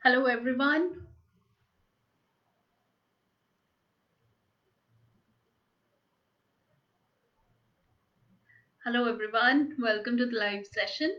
Hello, everyone. Hello, everyone. Welcome to the live session.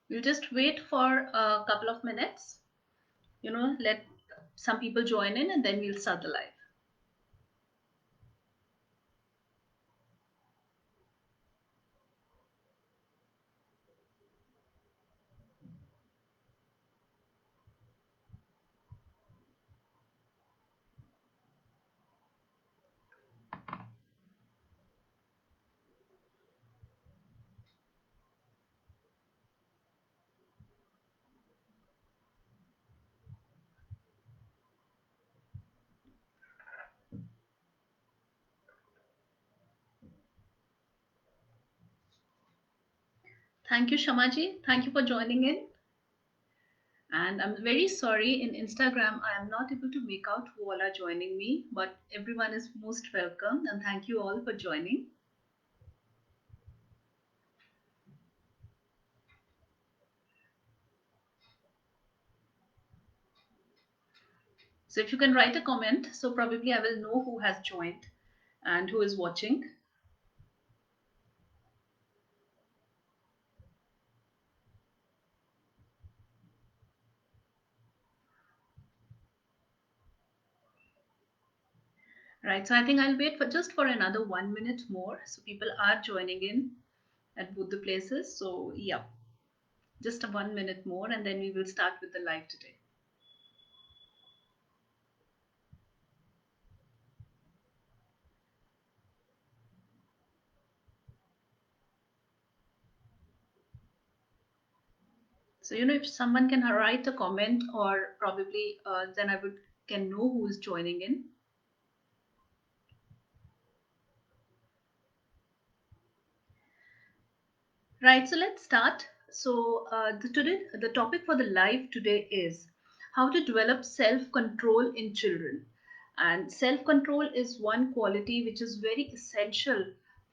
We'll just wait for a couple of minutes, let some people join in and then we'll start the live. Thank you, Shamaji. Thank you for joining in. And I'm very sorry, in Instagram, I am not able to make out who all are joining me, but everyone is most welcome and thank you all for joining. So if you can write a comment, so probably I will know who has joined and who is watching. Right, so I think I'll wait for just for another 1 minute more. So people are joining in at both the places. So yeah, just a 1 minute more and then we will start with the live today. So if someone can write a comment or probably then I would can know who is joining in. Right, so let's start. So the topic for the live today is how to develop self-control in children. And self-control is one quality which is very essential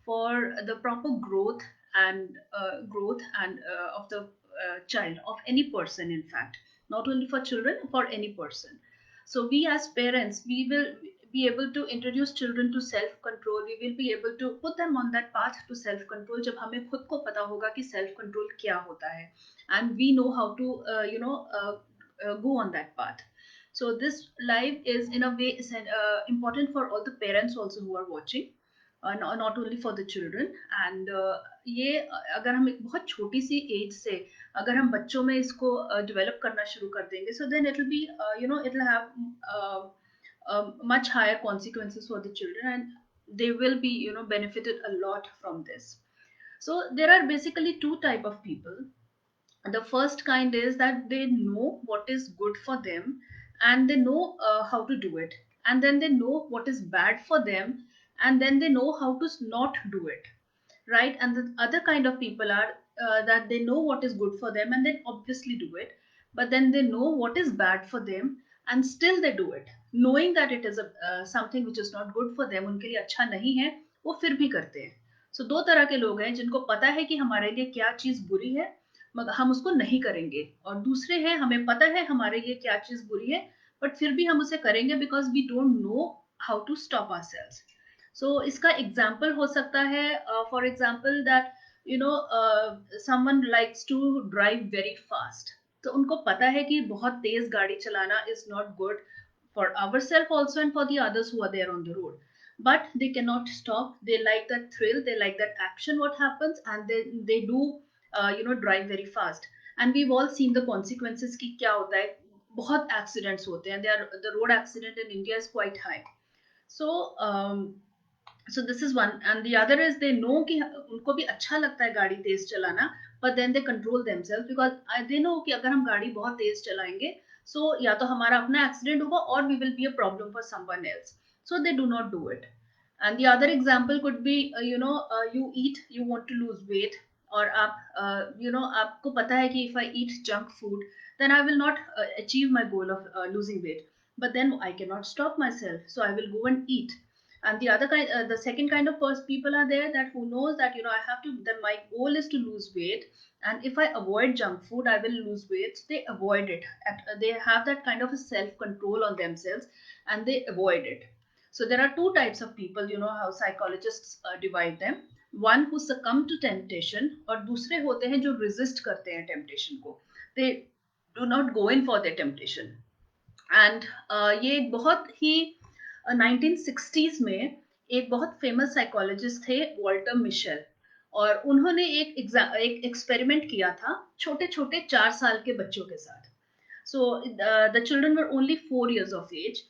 for the proper growth and of the child, of any person, in fact, not only for children, for any person. So we as parents, we will be able to introduce children to self control. We will be able to put them on that path to self control जब हमें खुद को पता होगा कि self control क्या होता है, and we know how to go on that path. So this live is in a way is important for all the parents also who are watching, not only for the children. And ये अगर हम एक बहुत छोटी सी as से अगर हम बच्चों में इसको डेवलप करना शुरू कर देंगे, so then it will be it will have much higher consequences for the children, and they will be benefited a lot from this. So there are basically two type of people. The first kind is that they know what is good for them and they know how to do it, and then they know what is bad for them and then they know how to not do it, right? And the other kind of people are that they know what is good for them and then obviously do it, but then they know what is bad for them and still they do it, knowing that it is a something which is not good for them, उनके लिए अच्छा नहीं है, वो फिर भी करते हैं. So दो तरह के लोग हैं जिनको पता है कि हमारे लिए क्या चीज बुरी है मगर हम उसको नहीं करेंगे, और दूसरे हैं हमें पता है हमारे लिए क्या चीज बुरी है बट फिर भी हम उसे करेंगे because we don't know how to stop ourselves. So इसका एग्जाम्पल हो सकता है, for example that someone likes to drive very fast. तो उनको पता है कि बहुत तेज गाड़ी चलाना is not good for our self also and for the others who are there on the road, but they cannot stop. They like that thrill, they like that action what happens, and they do drive very fast. And we've all seen the consequences कि क्या होता है. बहुत accidents होते हैं. The road accident in India is quite high. So so this is one, and the other is they know कि उनको भी अच्छा लगता है गाड़ी तेज चलाना, but then they control themselves because they know कि अगर हम गाड़ी बहुत तेज चलाएंगे, so या तो हमारा अपना एक्सीडेंट होगा or we will be a problem for someone else. So they do not do it. And the other example could be, you eat, you want to lose weight, और आप, आपको पता है कि if I eat junk food, then I will not achieve my goal of losing weight. But then I cannot stop myself, so I will go and eat. And the second kind of people are there that who knows that I have to. That my goal is to lose weight, and if I avoid junk food, I will lose weight. So they avoid it. They have that kind of a self control on themselves, and they avoid it. So there are two types of people, how psychologists divide them. One who succumb to temptation, और दूसरे होते हैं जो resist करते हैं temptation को. They do not go in for their temptation. And ये एक बहुत ही 1960s में एक बहुत फेमस साइकोलॉजिस्ट थे, वॉल्टर मिशेल. और उन्होंने एक एक्सपेरिमेंट किया था छोटे छोटे 4 साल के बच्चों के साथ. So the children were only 4 years of age,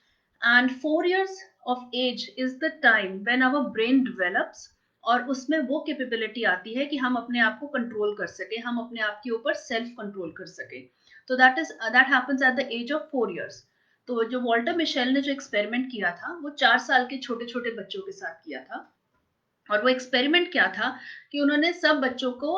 and 4 years of age is the time when our brain develops, और उसमें वो कैपेबिलिटी आती है कि हम अपने आप को कंट्रोल कर सके, हम अपने आप के ऊपर सेल्फ कंट्रोल कर सके. तो that happens at the age of 4 years. तो जो वॉल्टर मिशेल ने जो एक्सपेरिमेंट किया था वो 4 साल के छोटे छोटे बच्चों के साथ किया था. और वो एक्सपेरिमेंट क्या था कि उन्होंने सब बच्चों को,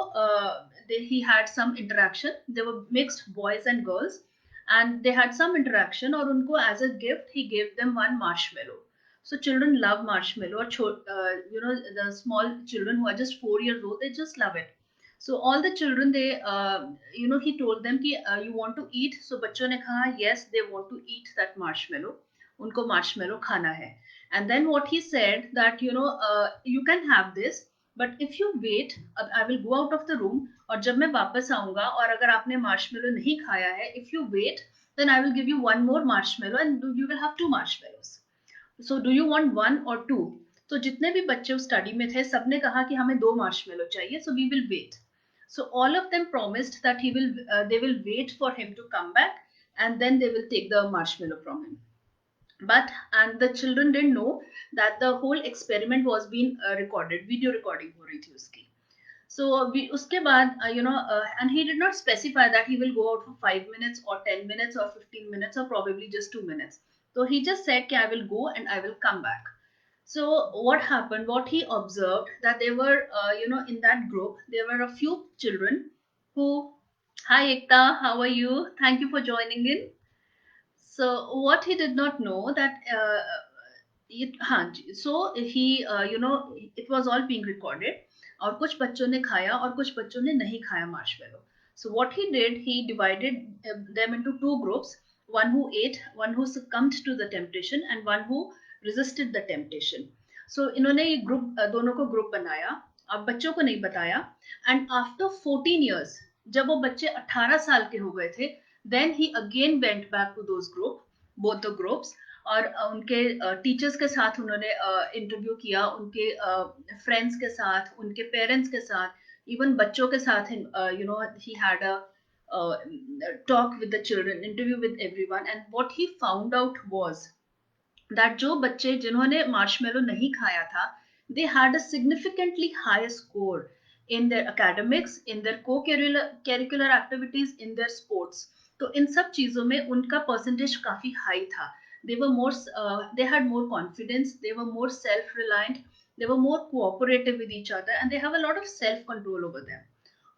he had some interaction, they were mixed boys and girls, and they had some interaction, और उनको as a gift he gave them one marshmallow. So children love marshmallow, और the small children who are just 4 years old, they just love it. So all the children, they he told them कि you want to eat. So बच्चों ने कहा yes, they want to eat that marshmallow, उनको marshmallow खाना है. And then what he said that you can have this, but if you wait, I will go out of the room, और जब मैं वापस आऊंगा और अगर आपने मार्शमेलो नहीं खाया है, if you wait, then I will give you one more marshmallow and you will have two marshmallows. So do you want one or two? तो जितने भी बच्चे उस स्टडी में थे सबने कहा कि हमें दो मार्शमेलो चाहिए, so we will wait. So all of them promised that they will wait for him to come back, and then they will take the marshmallow from him. But and the children didn't know that the whole experiment was being recorded, video recording हो रही थी उसकी. So उसके बाद and he did not specify that he will go out for 5 minutes or 10 minutes or 15 minutes or probably just 2 minutes. So he just said I will go and I will come back. So what happened, what he observed, that there were in that group there were a few children who, hi Ekta, how are you, thank you for joining in. So what he did not know that हाँ जी, so he it was all being recorded, और कुछ बच्चों ने खाया और कुछ बच्चों ने नहीं खाया marshmallow. So what he did, he divided them into two groups, one who ate, one who succumbed to the temptation, and one who resisted the temptation. So इन्होंने ये ग्रुप, दोनों को ग्रुप बनाया, अब बच्चों को नहीं बताया. And after 14 years, जब वो बच्चे 18 साल के हो गए थे, then he again went back to those group, both the groups, और उनके टीचर्स के साथ उन्होंने इंटरव्यू किया, उनके फ्रेंड्स के साथ, उनके पेरेंट्स के साथ, इवन बच्चों के साथ. He had a talk with the children, interview with everyone, and what he found out was that जो बच्चे जिन्होंने मार्शमेलो नहीं खाया था, they had a significantly higher score in their academics, in their co-curricular activities, in their sports. तो इन सब चीजों में उनका परसेंटेज काफी हाई था. They were more, they had more confidence, they were more self-reliant, they were more cooperative with each other, and they have a lot of self-control over them.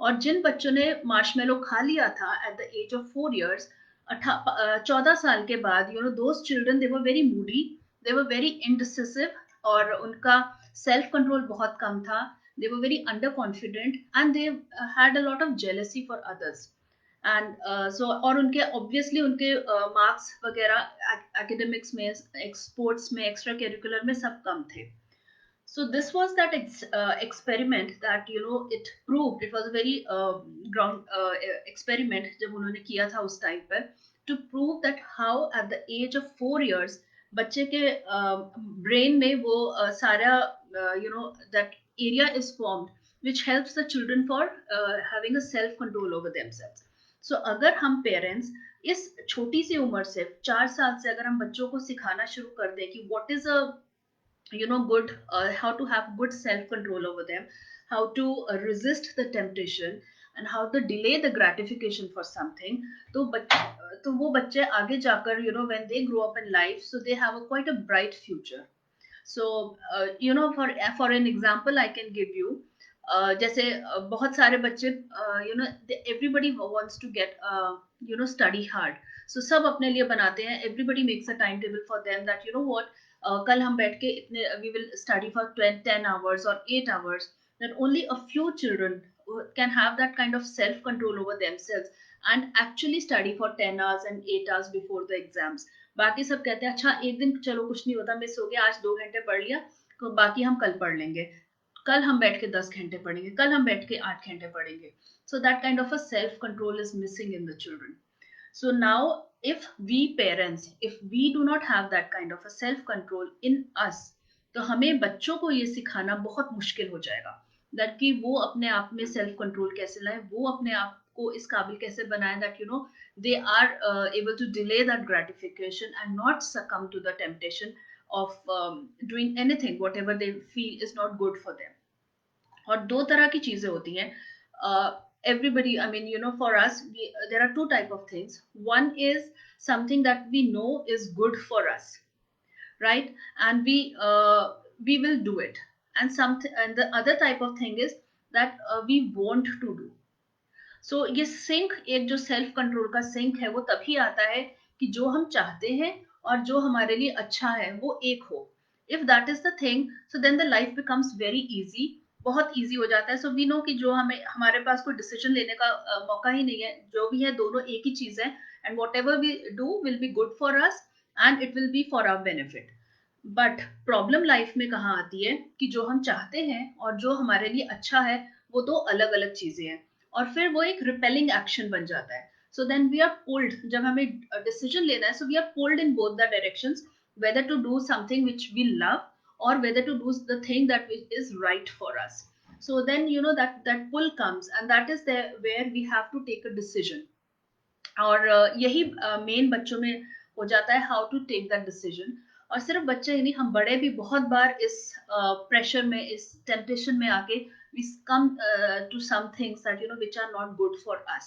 और जिन बच्चों ने मार्शमेलो खा लिया था at the age of 4 years, 14 साल के बाद, those children, they were very moody, they were very indecisive, और उनका self control बहुत कम था, they were very underconfident, and they had a lot of jealousy for others. And so और उनके obviously उनके marks वगैरह academics में, sports में, extra curricular में सब कम थे. So this was that experiment that it proved, it was a very ground experiment जब उन्होंने किया था उस time पर, to prove that how at the age of 4 years बच्चे के brain में वो सारा that area is formed which helps the children for having a self control over themselves. So अगर हम parents इस छोटी सी उम्र से 4 साल से अगर हम बच्चों को सिखाना शुरू कर दें कि what is a good, how to have good self control over them, how to resist the temptation, and how to delay the gratification for something, तो वो बच्चे आगे जाकर when they grow up in life, so they have a quite a bright future. So for an example I can give you, जैसे बहुत सारे बच्चे, everybody wants to get study hard. So सब अपने लिए बनाते हैं, everybody makes a timetable for them that what, कल हम बैठ के इतने we will study for 10 hours or 8 hours. That only a few children can have that kind of self control over themselves and actually study for 10 hours and 8 hours before the exams. बाकी सब कहते हैं अच्छा एक दिन चलो कुछ नहीं होता, मिस हो गया, आज 2 घंटे पढ़ लिया, तो बाकी हम कल पढ़ लेंगे, कल हम बैठ के 10 घंटे पढ़ेंगे, कल हम बैठ के 8 घंटे पढ़ेंगे. So that kind of a self control is missing in the children. So now, if we parents, if we do not have that kind of a self control in us, तो हमें बच्चों को ये सिखाना बहुत मुश्किल हो जाएगा that कि वो अपने आप में सेल्फ कंट्रोल कैसे लाए, वो अपने आप को इस काबिल कैसे बनाए that they are able to delay that gratification and not succumb to the temptation of doing anything whatever they feel is not good for them. और दो तरह की चीजें होती हैं. Everybody, I mean, for us, there are two type of things. One is something that we know is good for us, right? And we will do it. And the other type of thing is that we want to do. So ये sink, एक जो self control का sink है, वो तभी आता है कि जो हम चाहते हैं और जो हमारे लिए अच्छा है वो एक हो. If that is the thing, so then the life becomes very easy, बहुत इजी हो जाता है. सो वी नो कि जो हमें, हमारे पास कोई डिसीजन लेने का मौका ही नहीं है, जो भी है दोनों एक ही चीज है, and whatever we do will be good for us and it will be for our benefit. But problem life में कहाँ आती है कि जो हम चाहते हैं और जो हमारे लिए अच्छा है वो दो अलग अलग चीजें हैं, और फिर वो एक रिपेलिंग एक्शन बन जाता है. So then we are pulled, जब हमें डिसीजन लेना है, so we are pulled in both the directions, whether to do something which we love or whether to do the thing that is right for us. So then that pull comes, and that is there where we have to take a decision. और यही main बच्चों में हो जाता है, how to take that decision. और सिर्फ बच्चे ही नहीं, हम बड़े भी बहुत बार इस प्रेशर में, इस टेम्पटेशन में आके we come to some things that which are not good for us.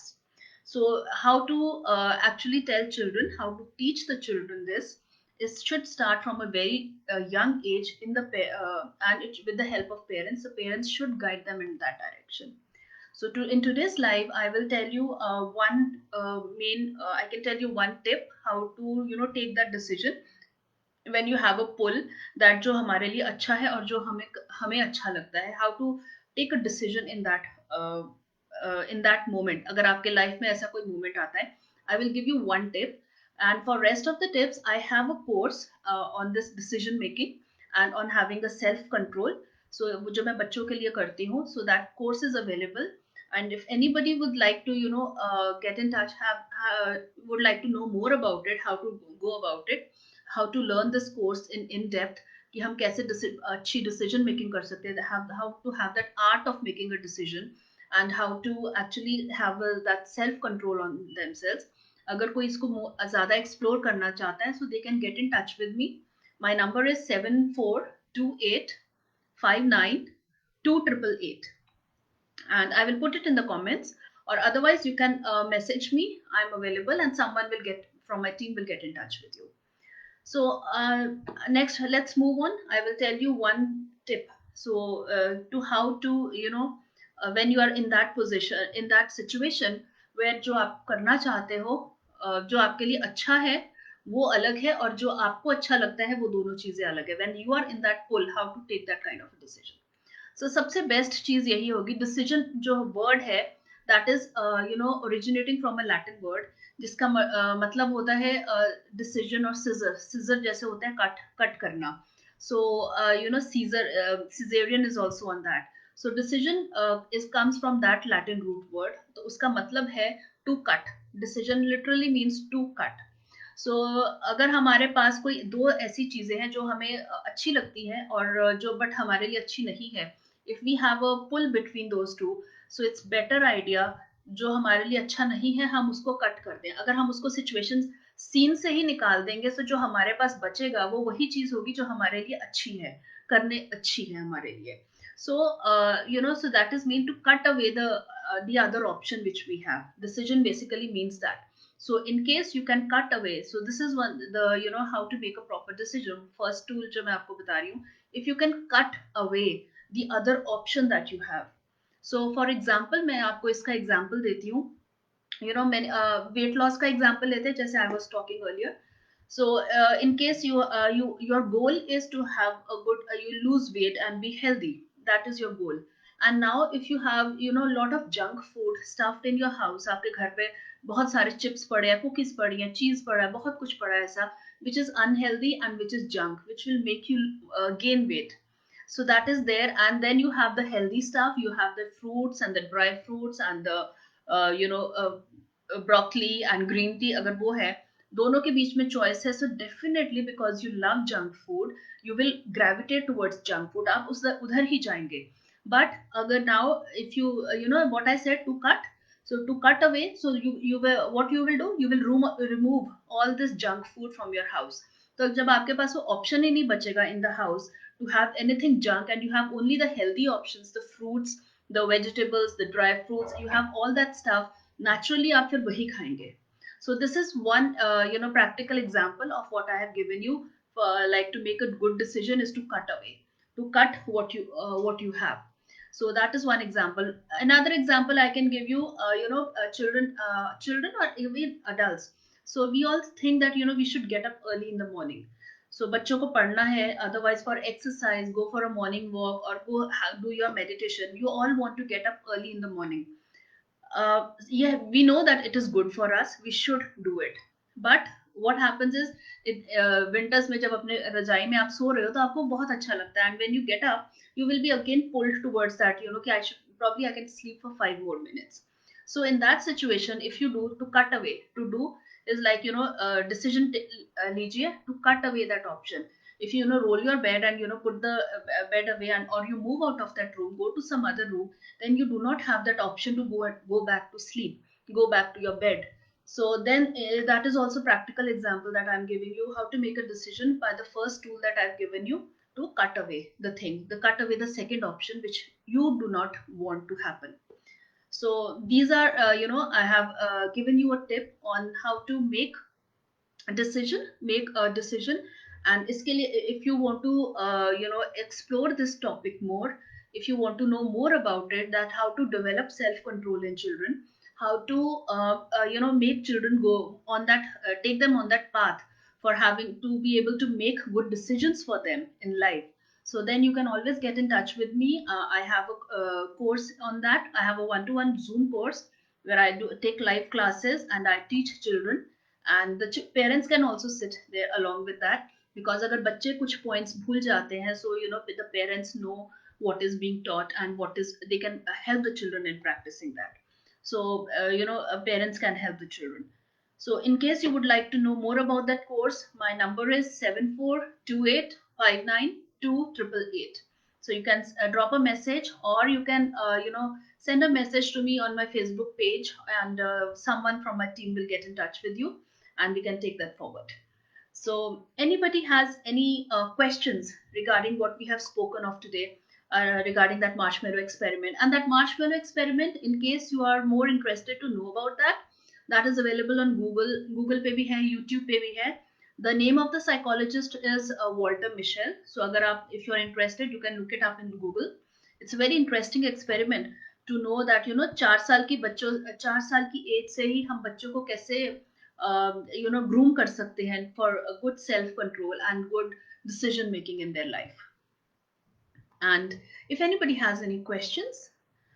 So how to actually tell children, how to teach the children this, is should start from a very young age in the and it, with the help of parents. The parents should guide them in that direction. So in today's live, I will tell you one main. I can tell you one tip how to take that decision when you have a pull that जो हमारे लिए अच्छा है और जो हमें हमें अच्छा लगता है. How to take a decision in that moment. अगर आपके लाइफ में ऐसा कोई moment आता है, I will give you one tip. And for rest of the tips, I have a course on this decision making and on having a self control. So जो मैं बच्चों के लिए करती हूँ, so that course is available. And if anybody would like to get in touch, would like to know more about it, how to go about it, how to learn this course in depth, कि हम कैसे अच्छी decision making कर सकते हैं, how to have that art of making a decision, and how to actually have that self control on themselves. अगर कोई इसको ज़्यादा explore करना चाहता है, so they can get in touch with me. My number is 7428592888, and I will put it in the comments, or otherwise you can message me. I'm available, and someone will get from my team will get in touch with you. So next, let's move on. I will tell you one tip. So to how to when you are in that position, in that situation where जो आप करना चाहते हो, जो आपके लिए अच्छा है वो अलग है, और जो आपको अच्छा लगता है वो दोनों चीजें अलग है. When you are in that pull, how to take that kind of a decision. So सबसे बेस्ट चीज यही होगी, डिसीजन जो वर्ड है, that is originating from a Latin word, जिसका मतलब होता है डिसीजन और सिजर. सिजर जैसे होता है कट, कट करना. So Caesar, caesarean is also on that. So decision is comes from that Latin root word, तो उसका मतलब है to cut. Decision literally means to cut. So अगर हमारे पास कोई दो ऐसी चीजें हैं जो हमें अच्छी लगती हैं और जो बट हमारे लिए अच्छी नहीं है, if we have a pull between those two, so it's better idea जो हमारे लिए अच्छा नहीं है हम उसको कट कर दें. अगर हम उसको सिचुएशन सीन से ही निकाल देंगे, तो जो हमारे पास बचेगा वो वही चीज होगी जो हमारे लिए अच्छी है, करने अच्छी है हमारे लिए. So so that is mean to cut away the other option which we have. Decision basically means that. So in case you can cut away, so this is one the how to make a proper decision. First tool जो मैं आपको बता रही हूँ, if you can cut away the other option that you have. So for example, मैं आपको इसका example देती हूँ. मैंने weight loss का example लेते हैं, जैसे I was talking earlier. So in case your goal is to have a good you lose weight and be healthy, that is your goal. And now if you have lot of junk food stuffed in your house, आपके घर पे बहुत सारे chips पड़े हैं, cookies पड़ी हैं, चीज पड़ा है, बहुत कुछ पड़ा है ऐसा which is unhealthy and which is junk, which will make you gain weight. So that is there, and then you have the healthy stuff. You have the fruits and the dry fruits and the broccoli and green tea. अगर वो है, दोनों के बीच में choice है, so definitely because you love junk food, you will gravitate towards junk food. आप उस उधर ही जाएंगे. But अगर now if you what I said to cut, so to cut away, so you will, what you will do, you will remove all this junk food from your house. तो जब आपके पास वो option ही नहीं बचेगा in the house to have anything junk, and you have only the healthy options, the fruits, the vegetables, the dry fruits, you have all that stuff, naturally आप फिर वही खाएंगे. So this is one practical example of what I have given you. Like to make a good decision is to cut away, to cut what you have. So that is one example. Another example I can give you, children or even adults. So we all think that we should get up early in the morning. So बच्चों को पढ़ना है, otherwise for exercise, go for a morning walk or go do your meditation. You all want to get up early in the morning. Yeah, we know that it is good for us, we should do it. But what happens is, winters में जब अपने रजाई में आप सो रहे हो तो आपको बहुत अच्छा लगता है, and when you get up you will be again pulled towards that, कि I should probably I can sleep for 5 more minutes. So in that situation, if you do to cut away, to do is like decision लीजिए to cut away that option. If you roll your bed and put the bed away, and or you move out of that room, go to some other room, then you do not have that option to go back to sleep, go back to your bed. So then that is also practical example that I'm giving you, how to make a decision by the first tool that I've given you, to cut away the thing, the cut away the second option which you do not want to happen. So these are I have given you a tip on how to make a decision. And इसके लिए, if you want to explore this topic more, if you want to know more about it, that how to develop self control in children, how to make children go on that take them on that path for having to be able to make good decisions for them in life, so then you can always get in touch with me. I have a course on that. I have a one-to-one Zoom course where I do take live classes and I teach children, and the parents can also sit there along with that, because अगर बच्चे कुछ points भूल जाते हैं, so the parents know what is being taught and what is, they can help the children in practicing that. So parents can help the children. So in case you would like to know more about that course, my number is 7428592888. So you can drop a message, or you can send a message to me on my Facebook page, and someone from my team will get in touch with you, and we can take that forward. So, anybody has any questions regarding what we have spoken of today, regarding that marshmallow experiment? And that marshmallow experiment, in case you are more interested to know about that, that is available on Google. Google पे भी है, YouTube पे भी है. The name of the psychologist is Walter Mischel. So, अगर आप, if you are interested, you can look it up in Google. It's a very interesting experiment to know that 4 साल की एज से ही हम बच्चों को कैसे groom कर सकते हैं for a good self control and good decision making in their life. And if anybody has any questions,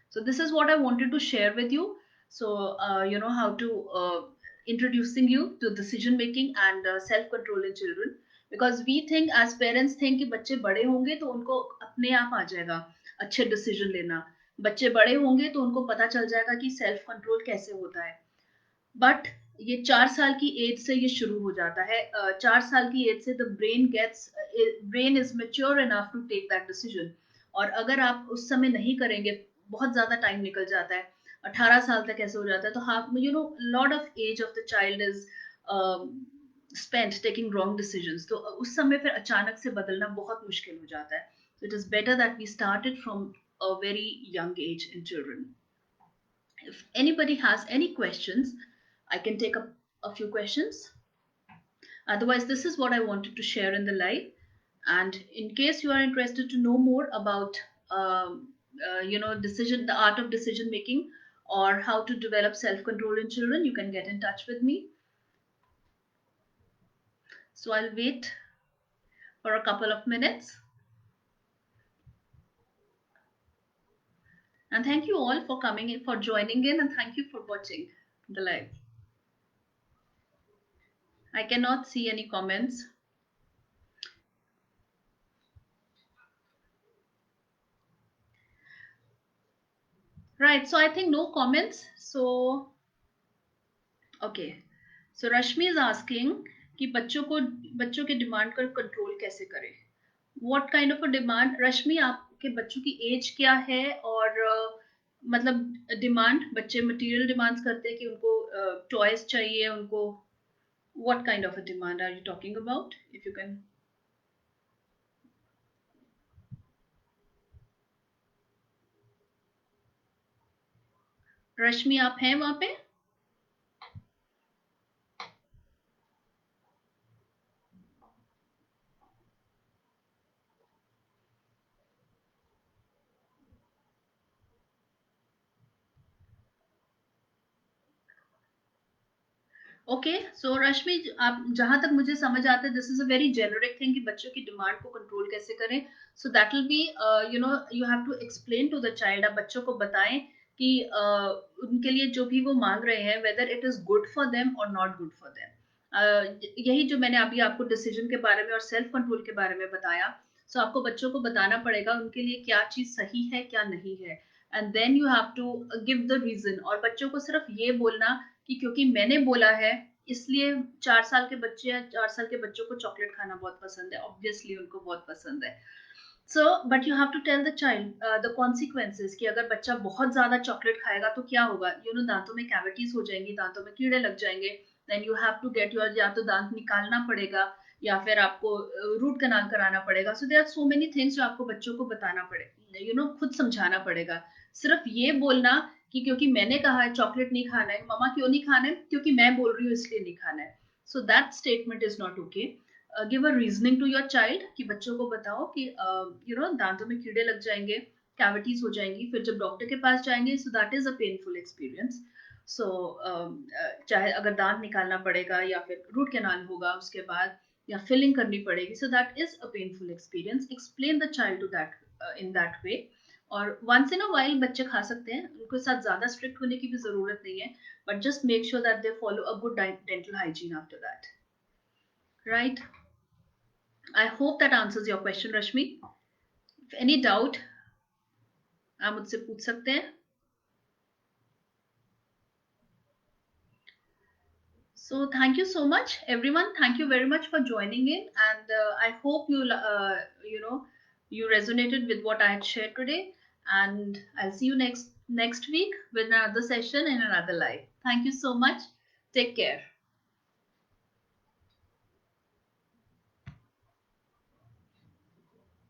so this is what I wanted to share with you. So how to introducing you to decision making and self control in children, because we think as parents think कि बच्चे बड़े होंगे तो उनको अपने आप आ जाएगा अच्छे डिसीजन लेना, बच्चे बड़े होंगे तो उनको पता चल जाएगा कि सेल्फ कंट्रोल कैसे होता है. बट ये 4 साल की एज से ये शुरू हो जाता है. 4 साल की एज से the brain is mature enough to take that decision. और अगर आप उस समय नहीं करेंगे, बहुत ज्यादा टाइम निकल जाता है, 18 साल तक ऐसे हो जाता है, तो half lot of age of the child is spent taking wrong decisions. तो उस समय फिर अचानक से बदलना बहुत मुश्किल हो जाता है. So it is better that we started from a very young age in children. If anybody has any questions, I can take up a few questions. Otherwise, this is what I wanted to share in the live. And in case you are interested to know more about, the art of decision making, or how to develop self control in children, you can get in touch with me. So I'll wait for a couple of minutes. And thank you all for coming in, for joining in, and thank you for watching the live. I cannot see any comments. Right, so I think no comments. So, okay. So Rashmi is asking कि बच्चों के demand का control कैसे करें. What kind of a demand, रश्मि, आपके बच्चों की as क्या है, और मतलब डिमांड, बच्चे मटेरियल डिमांड्स करते हैं कि उनको टॉयज चाहिए उनको. What kind of a demand are you talking about, if you can? रश्मि, आप हैं वहां पे? ओके, सो रश्मि, आप जहां तक मुझे समझ आता है, this is a very generic thing कि बच्चों की डिमांड को कंट्रोल कैसे करें. So that will be, you have to explain to the child. आप बच्चों को बताएं कि उनके लिए जो भी वो मांग रहे हैं, whether it is good for them और नॉट गुड फॉर देम. यही जो मैंने अभी आपको डिसीजन के बारे में और सेल्फ कंट्रोल के बारे में बताया. सो आपको बच्चों को बताना पड़ेगा उनके लिए क्या चीज सही है, क्या नहीं है, and then you have to give the reason. और बच्चों को सिर्फ ये बोलना कि क्योंकि मैंने बोला है, इसलिए 4 साल के बच्चे या 4 साल के बच्चों को चॉकलेट खाना बहुत पसंद है, ऑब्वियसली उनको बहुत पसंद है. So but you have to tell the child the consequences कि अगर बच्चा बहुत ज्यादा चॉकलेट खाएगा तो क्या होगा. दांतों में कैविटीज हो जाएंगी, दांतों में कीड़े लग जाएंगे. Then you have to get your, या तो दांत निकालना पड़ेगा या फिर आपको रूट कनाल कराना पड़ेगा. So there are so many things जो आपको बच्चों को बताना पड़ेगा, खुद समझाना पड़ेगा. सिर्फ ये बोलना कि क्योंकि मैंने कहा है चॉकलेट नहीं खाना है, मम्मा क्यों नहीं खाना है, क्योंकि मैं बोल रही हूँ इसलिए नहीं खाना है. So that statement is not okay. Give a reasoning to your child कि बच्चों को बताओ कि दांतों में कीड़े लग जाएंगे, कैविटीज हो जाएंगी, फिर जब डॉक्टर के पास जाएंगे, so that is a painful experience. So चाहे अगर दांत निकालना पड़ेगा या फिर रूट कैनाल होगा उसके बाद, या फिलिंग करनी पड़ेगी, so that is a painful experience. Explain the child to that in that way. और वंस इन अ वाइल बच्चे खा सकते हैं, उनके साथ ज्यादा स्ट्रिक्ट होने की भी जरूरत नहीं है, but just make sure that they follow a good dental hygiene after that. Right, I hope that answers your question, Rashmi. If any doubt, आप मुझसे पूछ सकते हैं. So thank you so much, everyone. Thank you very much for joining in, and I hope you resonated with what I had shared today. And I'll see you next week with another session and another live. Thank you so much. Take care.